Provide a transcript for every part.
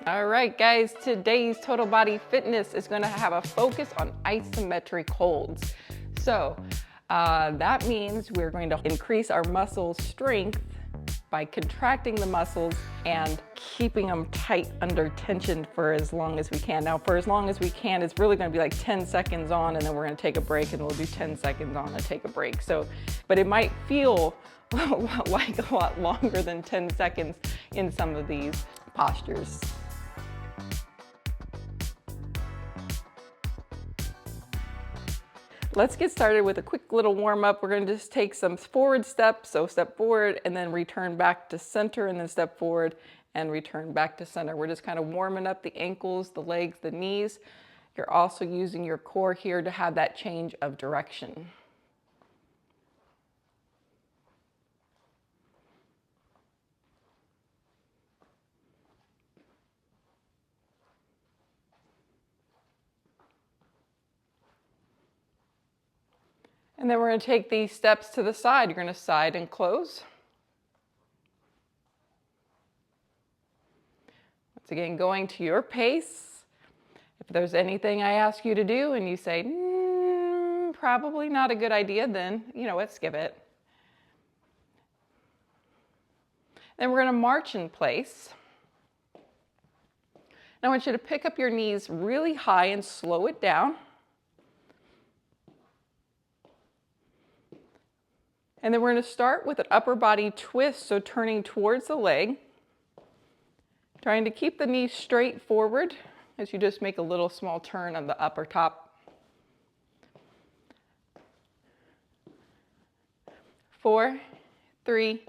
All right, guys, today's Total Body Fitness is going to have a focus on isometric holds. So that means we're going to increase our muscle strength by contracting the muscles and keeping them tight under tension for as long as we can. Now, for as long as we can, it's really going to be like 10 seconds on, and then we're going to take a break, and we'll do 10 seconds on and take a break. So, but it might feel like a lot longer than 10 seconds in some of these postures. Let's get started with a quick little warm up. We're going to just take some forward steps. So step forward and then return back to center, and then step forward and return back to center. We're just kind of warming up the ankles, the legs, the knees. You're also using your core here to have that change of direction. And then we're going to take these steps to the side. You're going to side and close. Once again, going to your pace. If there's anything I ask you to do and you say, probably not a good idea, then, you know what, skip it. Then we're going to march in place. Now I want you to pick up your knees really high and slow it down. And then we're going to start with an upper body twist, so turning towards the leg. Trying to keep the knees straight forward as you just make a little small turn on the upper top. 4, 3,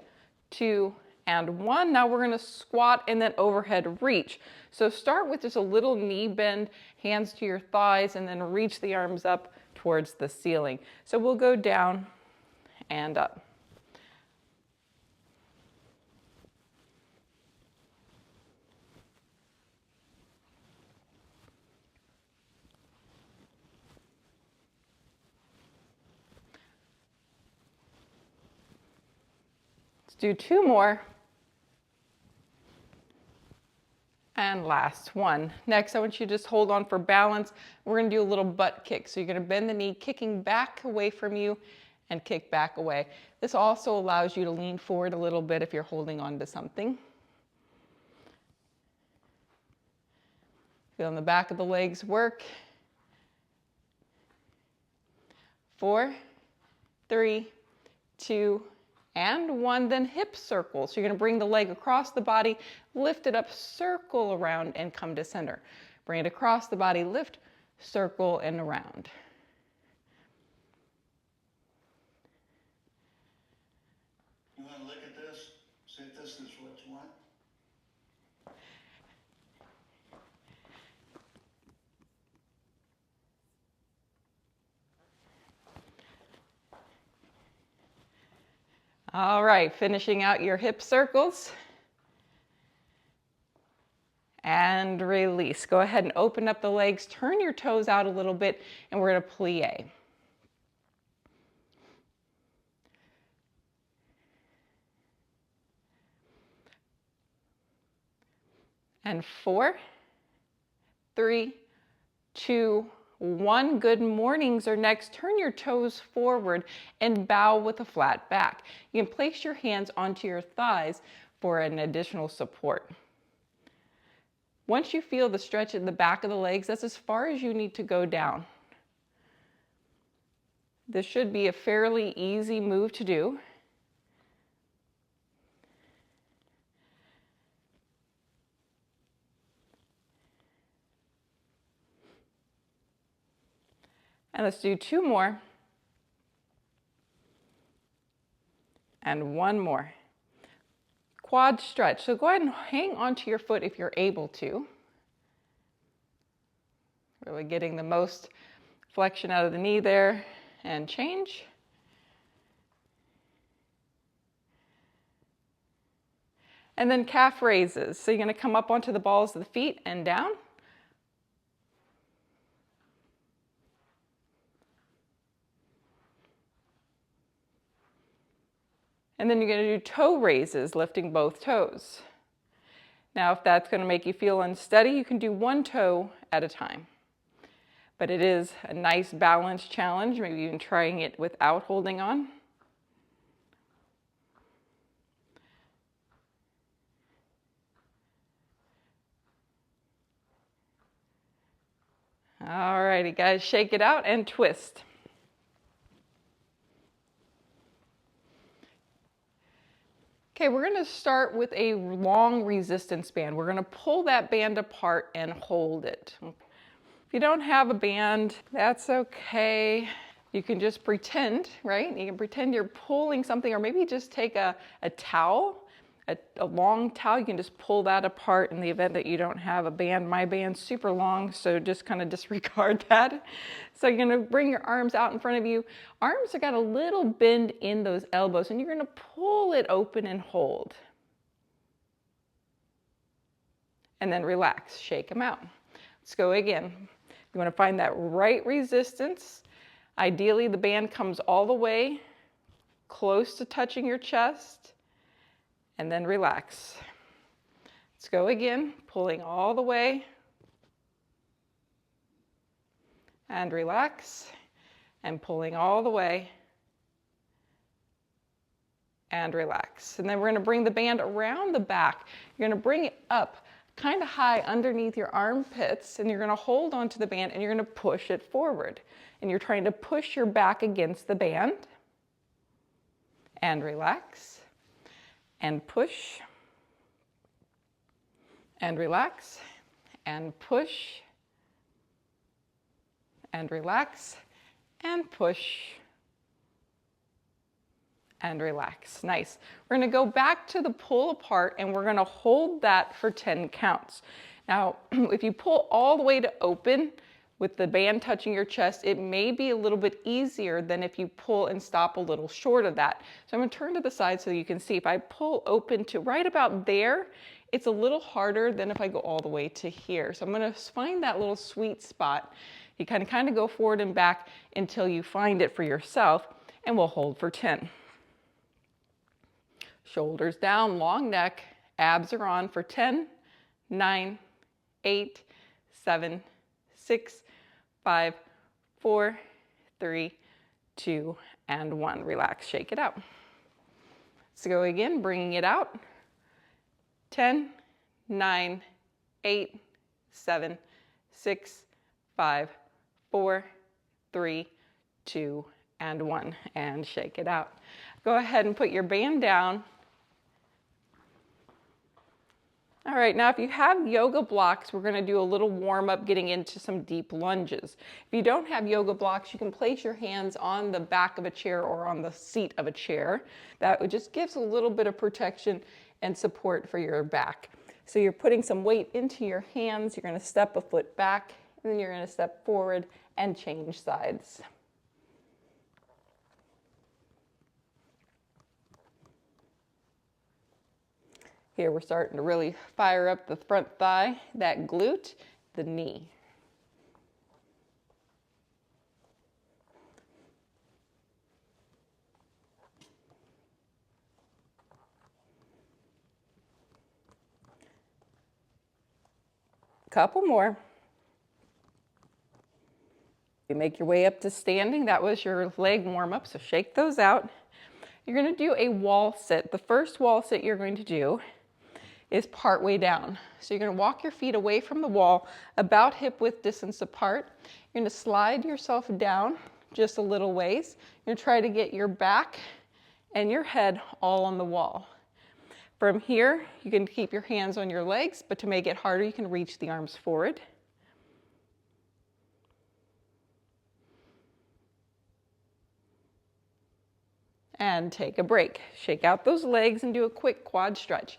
2, and 1. Now we're going to squat and then overhead reach. So start with just a little knee bend, hands to your thighs, and then reach the arms up towards the ceiling. So we'll go down and up. Let's do 2 more. And last one. Next, I want you to just hold on for balance. We're going to do a little butt kick. So you're going to bend the knee, kicking back away from you, and kick back away. This also allows you to lean forward a little bit if you're holding on to something. Feeling the back of the legs work. 4, 3, 2, and 1. Then hip circle. So you're going to bring the leg across the body, lift it up, circle around, and come to center. Bring it across the body, lift, circle, and around. You want to look at this? See if this is what you want? All right, finishing out your hip circles. And release. Go ahead and open up the legs, turn your toes out a little bit, and we're going to plie. And 4, 3, 2, 1. Good mornings are next. Turn your toes forward and bow with a flat back. You can place your hands onto your thighs for an additional support. Once you feel the stretch in the back of the legs, that's as far as you need to go down. This should be a fairly easy move to do. And let's do 2 more. And 1 more. Quad stretch. So go ahead and hang onto your foot if you're able to. Really getting the most flexion out of the knee there, and change. And then calf raises. So you're going to come up onto the balls of the feet and down. And then you're going to do toe raises, lifting both toes. Now, if that's going to make you feel unsteady, you can do one toe at a time. But it is a nice balance challenge, maybe even trying it without holding on. All righty, guys, shake it out and twist. Okay, we're going to start with a long resistance band. We're going to pull that band apart and hold it. If you don't have a band, that's okay. You can just pretend, right? You can pretend you're pulling something, or maybe just take a towel, a long towel. You can just pull that apart in the event that you don't have a band. My band's super long, so just kind of disregard that. So you're going to bring your arms out in front of you. Arms have got a little bend in those elbows, and you're going to pull it open and hold. And then relax, shake them out. Let's go again. You want to find that right resistance. Ideally, the band comes all the way close to touching your chest, and then relax. Let's go again, pulling all the way, and relax, and pulling all the way, and relax. And then we're going to bring the band around the back. You're going to bring it up kind of high underneath your armpits, and you're going to hold onto the band and you're going to push it forward. And you're trying to push your back against the band, and relax, and push, and relax, and push, and relax, and push, and relax. Nice. We're going to go back to the pull apart, and we're going to hold that for 10 counts. Now, if you pull all the way to open with the band touching your chest, it may be a little bit easier than if you pull and stop a little short of that. So I'm going to turn to the side so you can see. If I pull open to right about there, it's a little harder than if I go all the way to here. So I'm going to find that little sweet spot. You kind of go forward and back until you find it for yourself, and we'll hold for 10. Shoulders down, long neck, abs are on for 10, 9, 8, 7, 6, 5, 4, 3, 2, and 1. Relax, shake it out. Let's go again, bringing it out. 10, 9, 8, 7, 6, 5, 4, 3, 2, and 1. And shake it out. Go ahead and put your band down. All right, now if you have yoga blocks, we're going to do a little warm up getting into some deep lunges. If you don't have yoga blocks, you can place your hands on the back of a chair or on the seat of a chair. That just gives a little bit of protection and support for your back. So you're putting some weight into your hands, you're going to step a foot back, and then you're going to step forward and change sides. Here we're starting to really fire up the front thigh, that glute, the knee. Couple more. You make your way up to standing. That was your leg warm up, so shake those out. You're going to do a wall sit. The first wall sit you're going to do is part way down. So you're going to walk your feet away from the wall, about hip width distance apart. You're going to slide yourself down just a little ways. You're going to try to get your back and your head all on the wall. From here, you can keep your hands on your legs, but to make it harder, you can reach the arms forward. And take a break. Shake out those legs and do a quick quad stretch.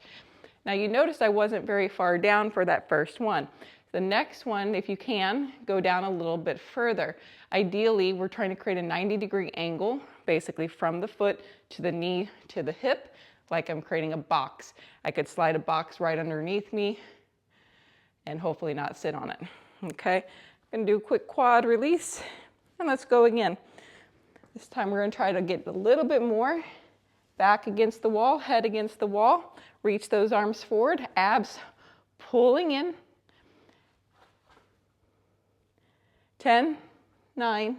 Now you notice I wasn't very far down for that first one. The next one, if you can, go down a little bit further. Ideally, we're trying to create a 90-degree angle, basically from the foot to the knee to the hip, like I'm creating a box. I could slide a box right underneath me and hopefully not sit on it. Okay, I'm gonna do a quick quad release, and let's go again. This time we're gonna try to get a little bit more back against the wall, head against the wall. Reach those arms forward, abs pulling in. 10, 9,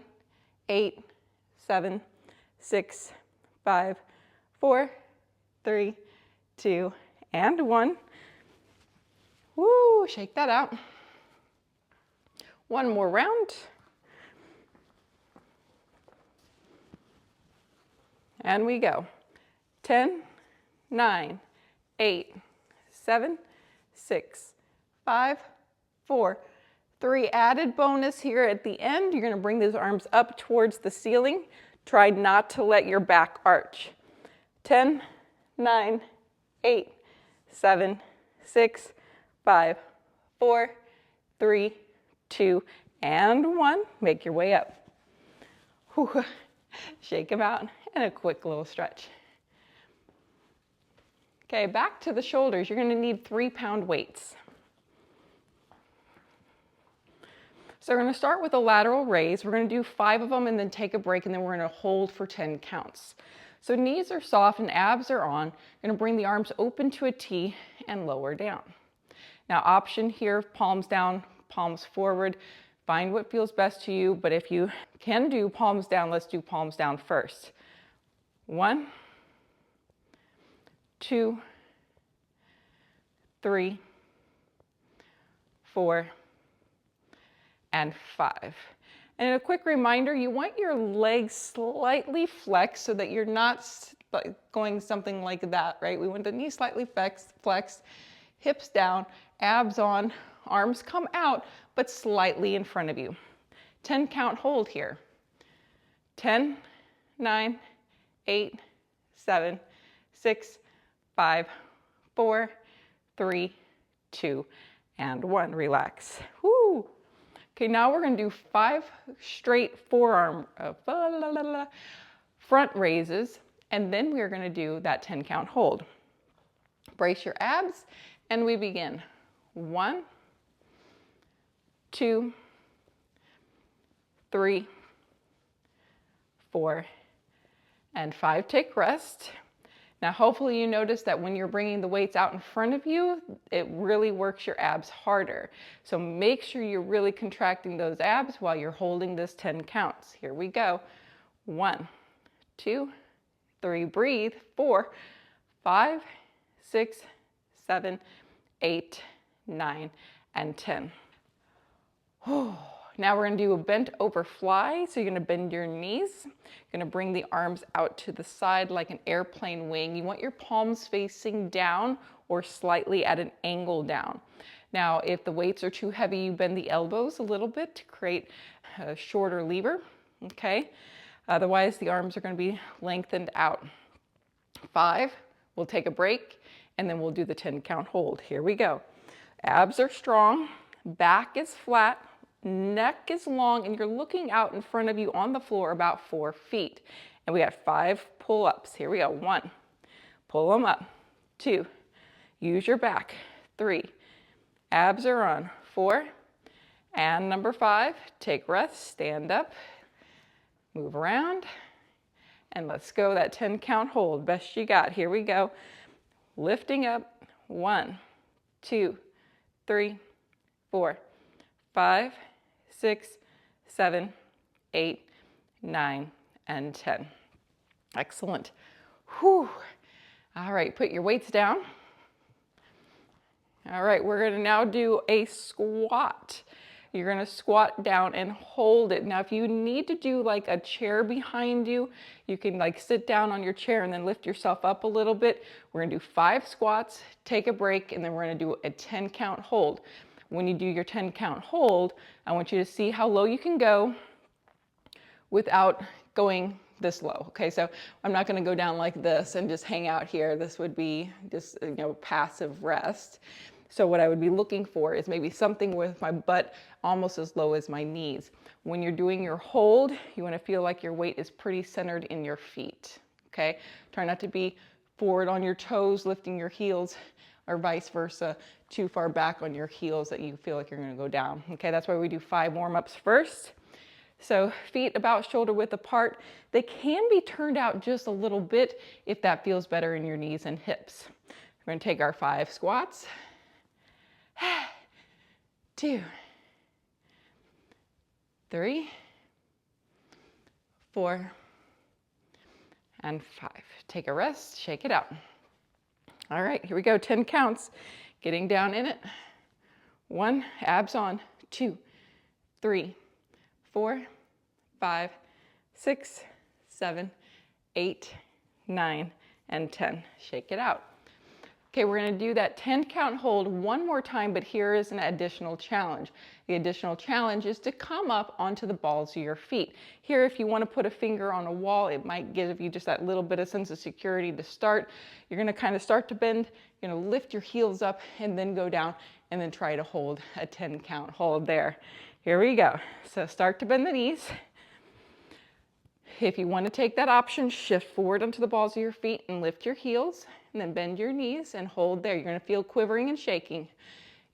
8, 7, 6, 5, 4, 3, 2, and 1. Woo, shake that out. One more round. And we go. 10, 9, 8, 7, 6, 5, 4, 3. Added bonus here at the end. You're going to bring those arms up towards the ceiling. Try not to let your back arch. 10, 9, 8, 7, 6, 5, 4, 3, 2, and 1. Make your way up. Whew. Shake them out and a quick little stretch. Okay, back to the shoulders. You're going to need 3-pound weights. So we're going to start with a lateral raise. We're going to do 5 of them and then take a break, and then we're going to hold for 10 counts. So knees are soft and abs are on. You're going to bring the arms open to a T and lower down. Now option here, palms down, palms forward. Find what feels best to you, but if you can do palms down, let's do palms down first. 1, 2, 3, 4, and 5. And a quick reminder, you want your legs slightly flexed so that you're not going something like that, right? We want the knees slightly flexed, hips down, abs on, arms come out, but slightly in front of you. 10 count hold here. 10, 9, 8, 7, 6, 5, 4, 3, 2, and 1. Relax. Woo. Okay, now we're going to do 5 straight forearm front raises, and then we're going to do that 10 count hold. Brace your abs, and we begin. 1, 2, 3, 4, and 5. Take rest. Now hopefully you notice that when you're bringing the weights out in front of you, it really works your abs harder. So make sure you're really contracting those abs while you're holding this 10 counts. Here we go. 1, 2, 3, breathe. 4, 5, 6, 7, 8, 9, and 10. Now we're going to do a bent over fly. So you're going to bend your knees. You're going to bring the arms out to the side like an airplane wing. You want your palms facing down or slightly at an angle down. Now, if the weights are too heavy, you bend the elbows a little bit to create a shorter lever, okay? Otherwise, the arms are going to be lengthened out. 5, we'll take a break, and then we'll do the 10 count hold. Here we go. Abs are strong, back is flat, neck is long, and you're looking out in front of you on the floor about 4 feet. And we got 5 pull-ups. Here we go. 1, pull them up. 2, use your back. 3, abs are on. 4, and number 5, take rest, stand up, move around, and let's go. That 10 count hold, best you got. Here we go. Lifting up. 1, 2, 3, 4, 5, 6, 7, 8, 9, and 10. Excellent. Whew. All right, put your weights down. All right, we're going to now do a squat. You're going to squat down and hold it. Now, if you need to do like a chair behind you, you can like sit down on your chair and then lift yourself up a little bit. We're going to do 5 squats, take a break, and then we're going to do a 10 count hold. When you do your 10 count hold, I want you to see how low you can go without going this low. Okay, so I'm not going to go down like this and just hang out here. This would be just, passive rest. So what I would be looking for is maybe something with my butt almost as low as my knees. When you're doing your hold, you want to feel like your weight is pretty centered in your feet. Okay, try not to be forward on your toes, lifting your heels, or vice versa, too far back on your heels that you feel like you're going to go down. Okay, that's why we do 5 warm-ups first. So feet about shoulder width apart. They can be turned out just a little bit if that feels better in your knees and hips. We're going to take our 5 squats. 2, 3, 4, and 5. Take a rest, shake it out. All right, here we go, 10 counts. Getting down in it. 1, abs on. 2, 3, 4, 5, 6, 7, 8, 9, and 10. Shake it out. Okay, we're gonna do that 10 count hold one more time, but here is an additional challenge. The additional challenge is to come up onto the balls of your feet. Here, if you wanna put a finger on a wall, it might give you just that little bit of sense of security to start. You're gonna kind of start to bend, you're gonna lift your heels up and then go down and then try to hold a 10 count hold there. Here we go. So start to bend the knees. If you want to take that option, shift forward onto the balls of your feet and lift your heels, and then bend your knees and hold there. You're going to feel quivering and shaking.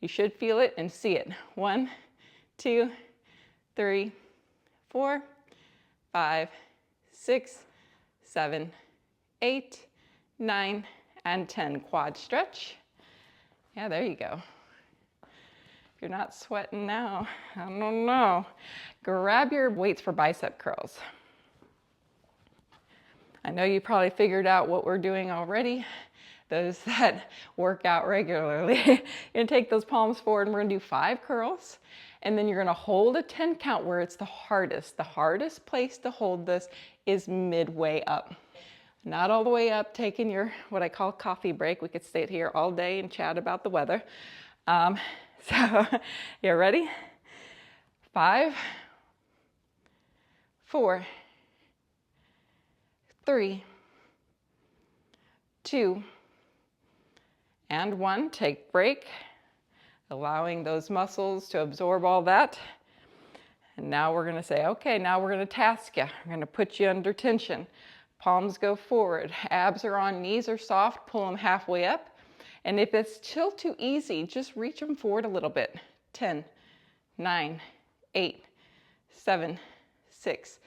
You should feel it and see it. 1, 2, 3, 4, 5, 6, 7, 8, 9, and 10. Quad stretch. Yeah, there you go. If you're not sweating now, I don't know. Grab your weights for bicep curls. I know you probably figured out what we're doing already. Those that work out regularly. You're gonna take those palms forward and we're gonna do 5 curls. And then you're gonna hold a 10 count where it's the hardest. The hardest place to hold this is midway up. Not all the way up, taking your, what I call coffee break. We could stay here all day and chat about the weather. So, you ready? 5, 4, 3, 2, and 1. Take break, allowing those muscles to absorb all that. And now we're going to say, okay, now we're going to task you. We're going to put you under tension. Palms go forward, abs are on, knees are soft, pull them halfway up. And if it's still too easy, just reach them forward a little bit. 10, 9, 8, 7, 6,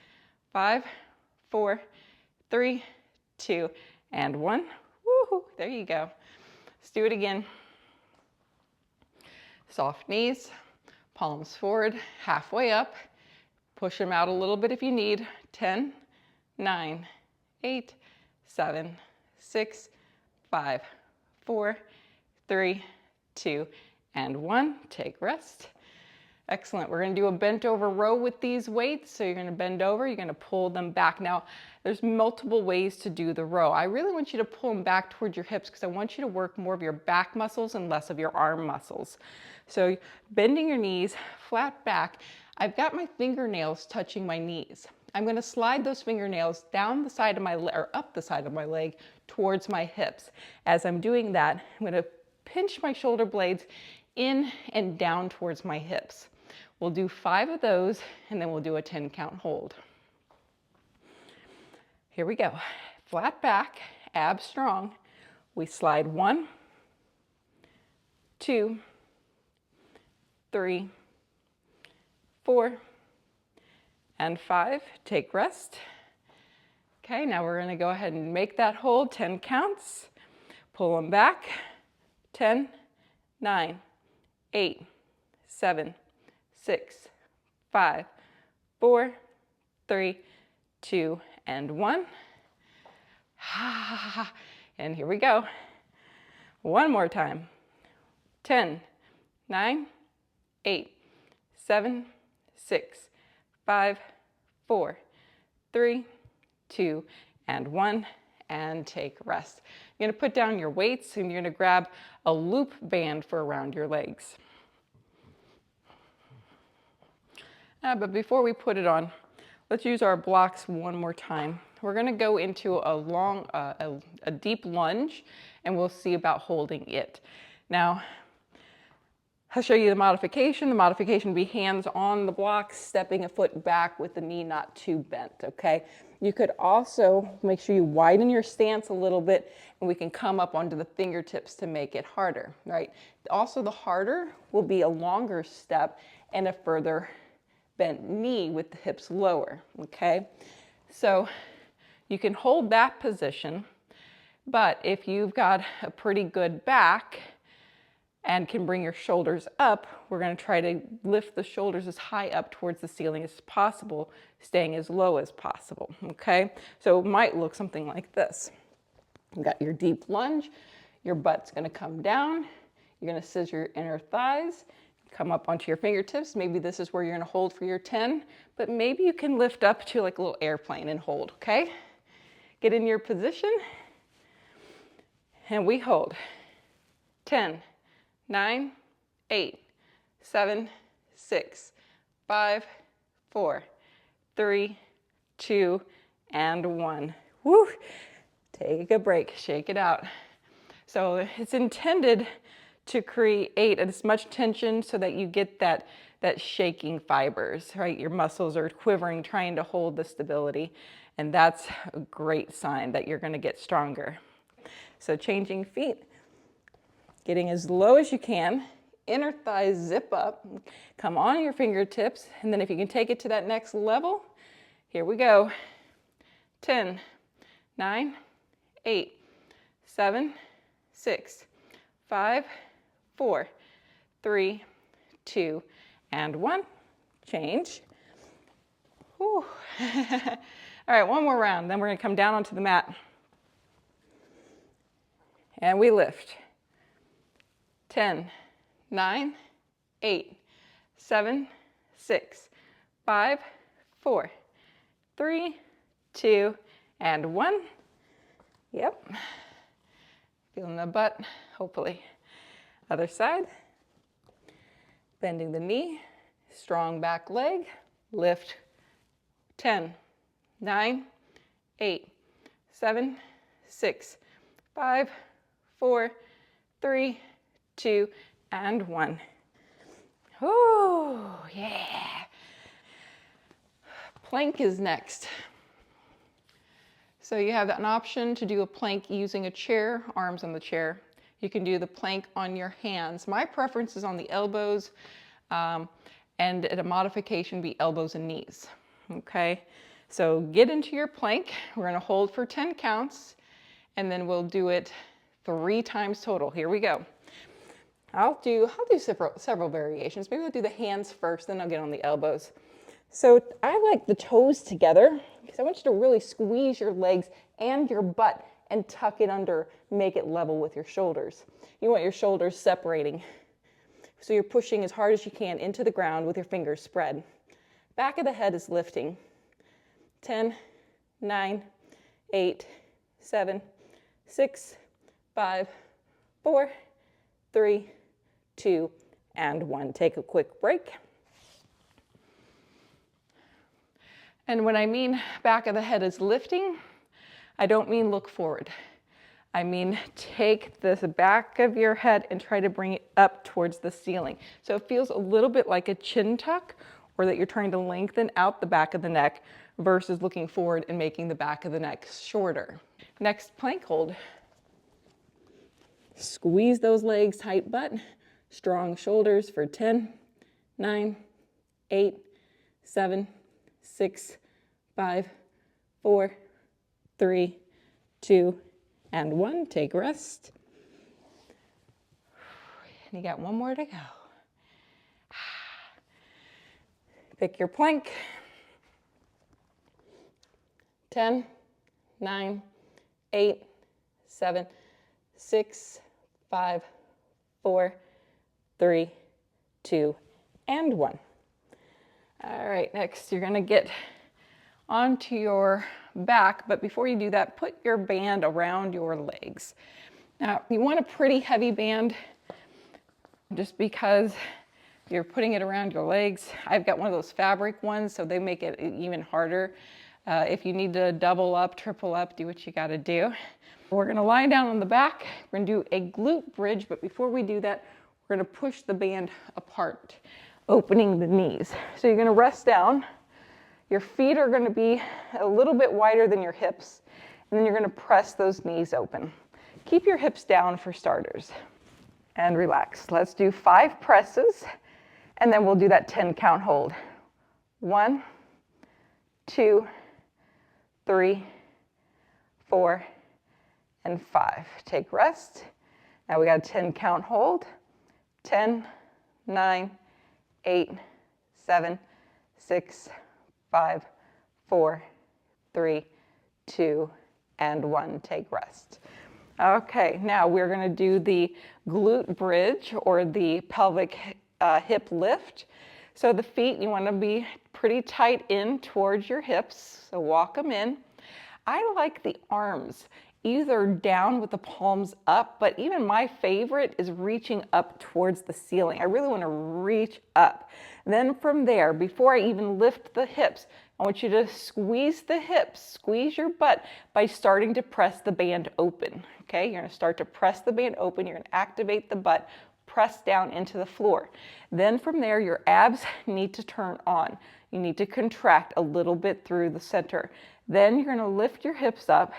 5, 4, 3, 2, and 1. Woohoo! There you go. Let's do it again. Soft knees, palms forward, halfway up. Push them out a little bit if you need. 10, 9, 8, 7, 6, 5, 4, 3, 2, and 1. Take rest. Excellent. We're going to do a bent over row with these weights. So you're going to bend over, you're going to pull them back. Now, there's multiple ways to do the row. I really want you to pull them back towards your hips because I want you to work more of your back muscles and less of your arm muscles. So bending your knees, flat back. I've got my fingernails touching my knees. I'm going to slide those fingernails down the side of my leg, or up the side of my leg towards my hips. As I'm doing that, I'm going to pinch my shoulder blades in and down towards my hips. We'll do 5 of those and then we'll do a 10 count hold. Here we go. Flat back, abs strong. We slide 1, 2, 3, 4, and 5. Take rest. Okay, now we're going to go ahead and make that hold 10 counts. Pull them back. 10, 9, 8, 7, 6, 5, 4, 3, 2, and 1. And here we go. One more time. 10, 9, 8, 7, 6, 5, 4, 3, 2, and 1. And take rest. You're going to put down your weights and you're going to grab a loop band for around your legs. But before we put it on, let's use our blocks one more time. We're going to go into a long, a deep lunge, and we'll see about holding it. Now, I'll show you the modification. The modification will be hands on the blocks, stepping a foot back with the knee not too bent, okay? You could also make sure you widen your stance a little bit, and we can come up onto the fingertips to make it harder, right? Also, the harder will be a longer step and a further bent knee with the hips lower, okay? So you can hold that position, but if you've got a pretty good back, and can bring your shoulders up, we're going to try to lift the shoulders as high up towards the ceiling as possible, staying as low as possible, okay? So it might look something like this. You got your deep lunge, your butt's going to come down, you're going to scissor your inner thighs, come up onto your fingertips. Maybe this is where you're going to hold for your 10, but maybe you can lift up to like a little airplane and hold, okay? Get in your position, and we hold. 10, 9, 8, 7, 6, 5, 4, 3, 2, and 1. Woo! Take a break, shake it out. So it's intended to create as much tension so that you get that shaking fibers, right? Your muscles are quivering, trying to hold the stability, and that's a great sign that you're going to get stronger. So changing feet, getting as low as you can, inner thighs zip up, come on your fingertips, and then if you can take it to that next level, here we go. 10, 9, 8, 7, 6, 5, 4, 3, 2, and 1. Change. Whew. All right, one more round, then we're going to come down onto the mat. And we lift. 10, 9, 8, 7, 6, 5, 4, 3, 2, and 1. Yep. Feeling the butt, hopefully. Other side. Bending the knee, strong back leg, lift. 10, 9, 8, 7, 6, 5, 4, 3, 2, and 1. Oh, yeah. Plank is next. So you have an option to do a plank using a chair, arms on the chair. You can do the plank on your hands. My preference is on the elbows, and at a modification be elbows and knees, okay? So get into your plank. We're gonna hold for 10 counts, and then we'll do it 3 times total. Here we go. I'll do several variations. Maybe I'll do the hands first, then I'll get on the elbows. So I like the toes together because I want you to really squeeze your legs and your butt and tuck it under, make it level with your shoulders. You want your shoulders separating. So you're pushing as hard as you can into the ground with your fingers spread. Back of the head is lifting. 10, 9, 8, 7, 6, 5, 4, 3, 2, and 1. Take a quick break. And when I mean back of the head is lifting, I don't mean look forward. I mean take the back of your head and try to bring it up towards the ceiling. So it feels a little bit like a chin tuck, or that you're trying to lengthen out the back of the neck versus looking forward and making the back of the neck shorter. Next plank hold. Squeeze those legs, tight butt, strong shoulders for 10, 9, 8, 7, 6, 5, 4, 3, 2, and 1. Take rest. And you got one more to go. Pick your plank. 10, 9, 8, 7, 6, 5, 4, 3, 2, and 1. All right, next you're gonna get onto your back, but before you do that, put your band around your legs. Now, you want a pretty heavy band just because you're putting it around your legs. I've got one of those fabric ones, so they make it even harder. If you need to double up, triple up, do what you gotta do. We're gonna lie down on the back. We're gonna do a glute bridge, but before we do that, we're gonna push the band apart, opening the knees. So you're gonna rest down. Your feet are gonna be a little bit wider than your hips, and then you're gonna press those knees open. Keep your hips down for starters, and relax. Let's do 5 presses, and then we'll do that 10 count hold. 1, 2, 3, 4, and 5. Take rest. Now we got a 10 count hold. 10, 9, 8, 7, 6, 5, 4, 3, 2, and 1. Take rest. Okay, now we're going to do the glute bridge or the pelvic hip lift. So the feet, you want to be pretty tight in towards your hips, so walk them in. I like the arms either down with the palms up, but even my favorite is reaching up towards the ceiling. I really want to reach up. Then from there, before I even lift the hips, I want you to squeeze the hips, squeeze your butt by starting to press the band open. Okay, you're going to start to press the band open. You're going to activate the butt, press down into the floor. Then from there, your abs need to turn on. You need to contract a little bit through the center. Then you're going to lift your hips up.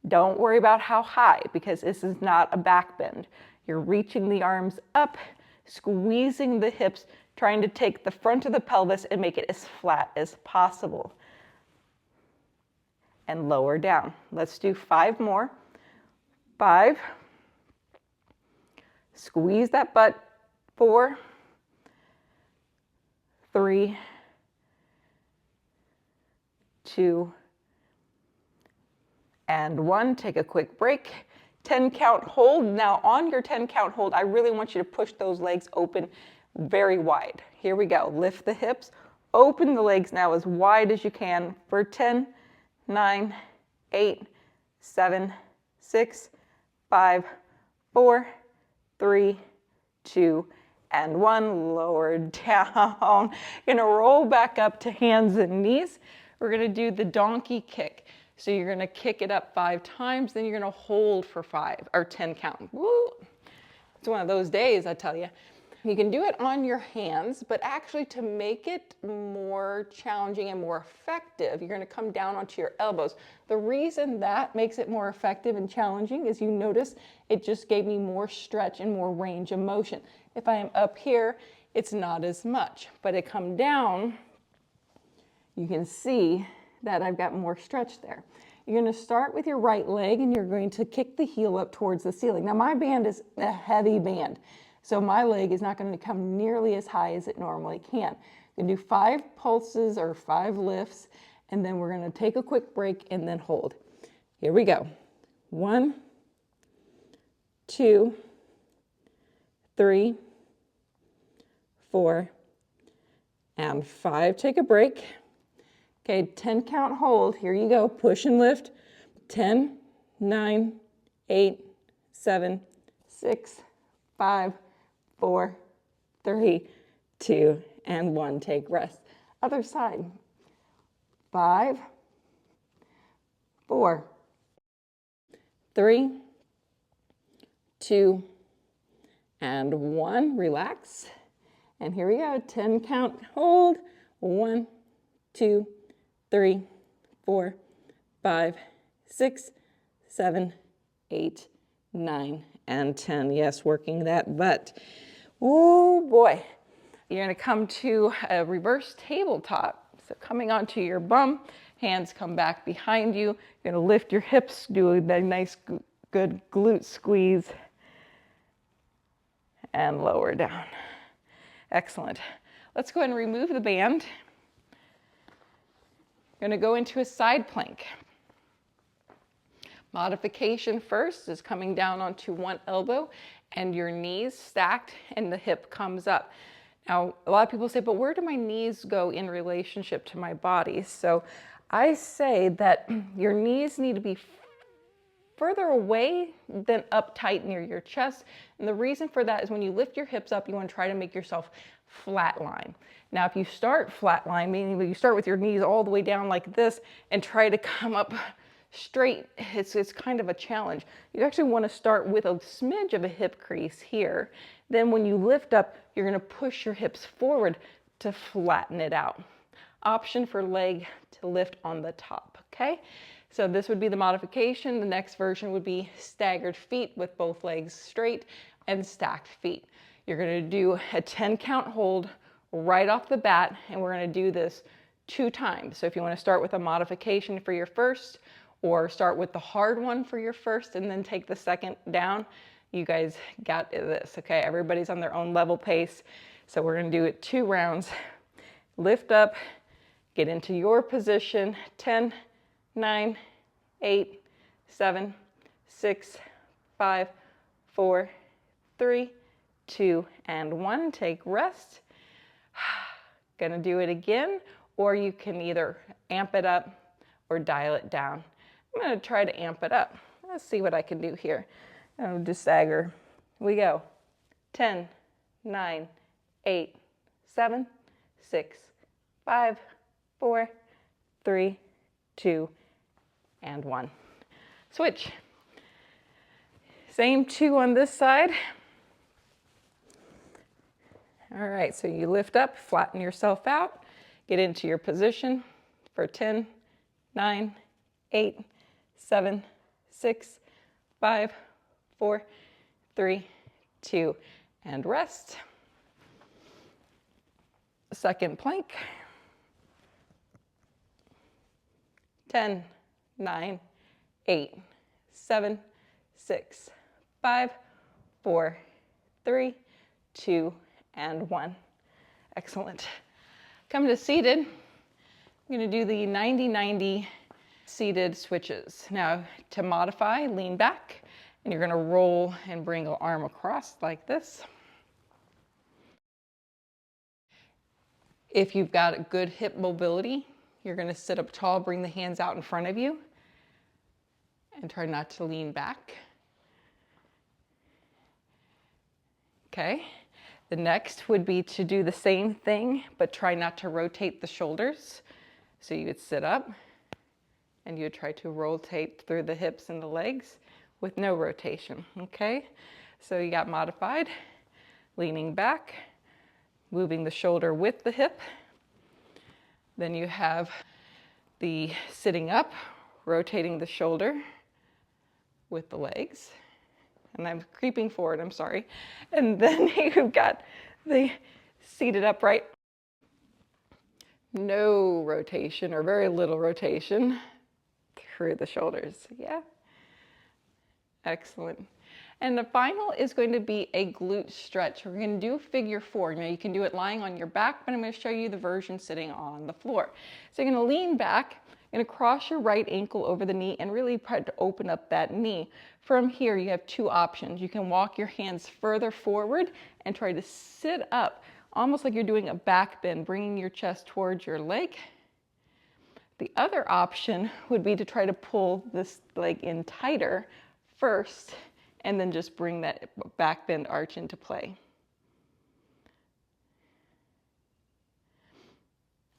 Don't worry about how high, because this is not a back bend. You're reaching the arms up, squeezing the hips, trying to take the front of the pelvis and make it as flat as possible. And lower down. Let's do 5 more. 5. Squeeze that butt. 4, 3, 2, and 1. Take a quick break. 10 count hold. Now on your 10 count hold, I really want you to push those legs open very wide. Here we go. Lift the hips. Open the legs now as wide as you can for 10, 9, 8, 7, 6, 5, 4, 3, 2, and 1. Lower down. You're gonna roll back up to hands and knees. We're gonna do the donkey kick. So you're gonna kick it up 5 times, then you're gonna hold for 5 or 10 count. Woo! It's one of those days, I tell you. You can do it on your hands, but actually to make it more challenging and more effective, you're gonna come down onto your elbows. The reason that makes it more effective and challenging is you notice it just gave me more stretch and more range of motion. If I am up here, it's not as much, but I come down, you can see that I've got more stretch there. You're going to start with your right leg and you're going to kick the heel up towards the ceiling. Now my band is a heavy band, so my leg is not going to come nearly as high as it normally can. You're going to do 5 pulses or 5 lifts, and then we're going to take a quick break and then hold. Here we go. 1, 2, 3, 4, and 5. Take a break. Okay, 10 count hold. Here you go. Push and lift. 10, 9, 8, 7, 6, 5, 4, 3, 2, and 1. Take rest. Other side. 5, 4, 3, 2, and 1. Relax. And here we go. 10 count hold. 1, 2, 3, 4, 5, 6, 7, 8, 9, and 10. Yes, working that butt. Oh boy. You're going to come to a reverse tabletop. So coming onto your bum, hands come back behind you. You're going to lift your hips, do a nice good glute squeeze, and lower down. Excellent. Let's go ahead and remove the band. You're going to go into a side plank. Modification first is coming down onto one elbow and your knees stacked and the hip comes up. Now, a lot of people say, but where do my knees go in relationship to my body? So I say that your knees need to be further away than up tight near your chest. And the reason for that is when you lift your hips up, you want to try to make yourself flatline. Now, if you start flatline, meaning you start with your knees all the way down like this and try to come up straight, it's kind of a challenge. You actually want to start with a smidge of a hip crease here. Then when you lift up, you're going to push your hips forward to flatten it out. Option for leg to lift on the top, okay? So this would be the modification. The next version would be staggered feet with both legs straight and stacked feet. You're going to do a 10 count hold right off the bat, and we're going to do this 2 times. So if you want to start with a modification for your first, or start with the hard one for your first and then take the second down, you guys got this, okay? Everybody's on their own level pace. So we're gonna do it 2 rounds. Lift up, get into your position. 10, 9, 8, 7, 6, 5, 4, 3, 2, and 1. Take rest. Gonna do it again, or you can either amp it up or dial it down. I'm gonna try to amp it up. Let's see what I can do here. I'll just stagger. We go. 10, 9, 8, 7, 6, 5, 4, 3, 2, and 1. Switch. Same 2 on this side. All right, so you lift up, flatten yourself out, get into your position for 10, 9, 8, 7, 6, 5, 4, 3, 2, and rest. Second plank. 10, 9, 8, 7, 6, 5, 4, 3, 2, and 1. Excellent. Come to seated. I'm going to do the 90-90 seated switches. Now, to modify, lean back, and you're going to roll and bring an arm across like this. If you've got a good hip mobility, you're going to sit up tall, bring the hands out in front of you, and try not to lean back. Okay. The next would be to do the same thing, but try not to rotate the shoulders. So you would sit up and you would try to rotate through the hips and the legs with no rotation, okay? So you got modified, leaning back, moving the shoulder with the hip. Then you have the sitting up, rotating the shoulder with the legs. And I'm creeping forward, I'm sorry. And then you've got the seated upright. No rotation or very little rotation through the shoulders, yeah? Excellent. And the final is going to be a glute stretch. We're going to do figure 4. Now you can do it lying on your back, but I'm going to show you the version sitting on the floor. So you're going to lean back, you're going to cross your right ankle over the knee and really try to open up that knee. From here, you have 2 options. You can walk your hands further forward and try to sit up, almost like you're doing a back bend, bringing your chest towards your leg. The other option would be to try to pull this leg in tighter first, and then just bring that back bend arch into play.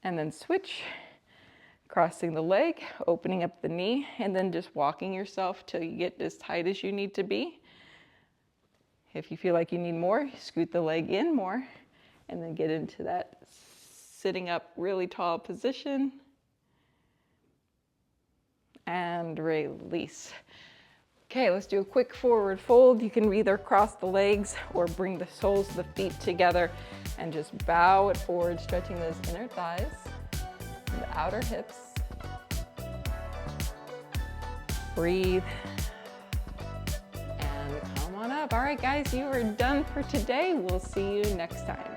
And then switch, crossing the leg, opening up the knee, and then just walking yourself till you get as tight as you need to be. If you feel like you need more, scoot the leg in more, and then get into that sitting up really tall position. And release. Okay, let's do a quick forward fold. You can either cross the legs or bring the soles of the feet together and just bow it forward, stretching those inner thighs and the outer hips. Breathe and come on up. All right, guys, you are done for today. We'll see you next time.